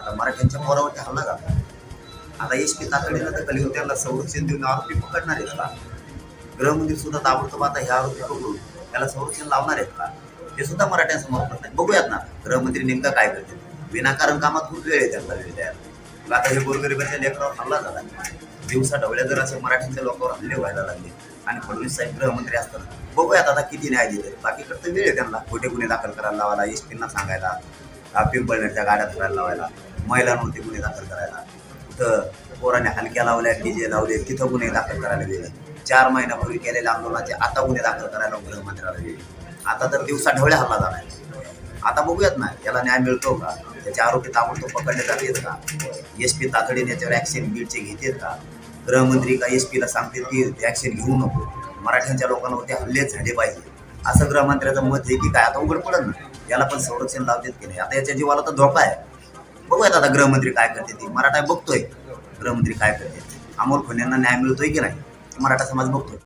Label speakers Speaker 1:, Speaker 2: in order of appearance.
Speaker 1: आता मराठ्यांच्या पोरावरती हल्ला झाला. आता एस पी तातडीनं दखल घेऊन त्यांना संरक्षण देऊन आरोपी पकडणार आहेत का? गृहमंत्री सुद्धा ताबडतोब आता हे आरोपी पकडून त्याला संरक्षण लावणार आहेत का? हे सुद्धा मराठ्यांसमोर नाही. बघूयात ना गृहमंत्री नेमका काय करते. विनाकारण कामात खूप वेळ आहे त्यांना वेळ द्यायला. आता हे गोरगरिबांच्या लेकरावर हल्ला झाला. दिवसा ढवळ्या जर असे मराठ्यांच्या लोकांवर हल्ले व्हायला लागले आणि फडणवीस साहेब गृहमंत्री असताना बघूयात आता किती न्याय दिले. बाकी करता वेळ आहे त्यांना. खोटे गुन्हे दाखल करायला लावायला, एस पींना सांगायला, पिंपळनेरच्या गाड्या धरायला लावायला, महिलांवरती गुन्हे दाखल करायला, तिथं पोराने हलक्या लावल्या, डीजे लावले, तिथं गुन्हे दाखल करायला वेळ. 4 महिन्यापूर्वी केलेल्या आंदोलनाचे आता गुन्हे दाखल करायला गृहमंत्र्याला वेळ. आता तर दिवसा ढवळ्या हल्ला झाला. आता बघूयात ना याला न्याय मिळतो का? त्याचे आरोपी ताबडतोब पकडले जातात का? एस पी तातडीने याच्यावर ॲक्शन बीडचे घेतात का? गृहमंत्री का एस पीला सांगतील की ॲक्शन घेऊ नको, मराठ्यांच्या लोकांवरती हल्लेच झाले पाहिजे, असं गृहमंत्र्याचं मत आहे की काय? आता उघड पडत ना याला पण संरक्षण लावतात की नाही. आता याच्या जीवाला तर धोका आहे. बघूयात आता गृहमंत्री काय करते. ती मराठा बघतोय गृहमंत्री काय करते. अमोल खोन्यांना न्याय मिळतोय की नाही मराठा समाज बघतोय.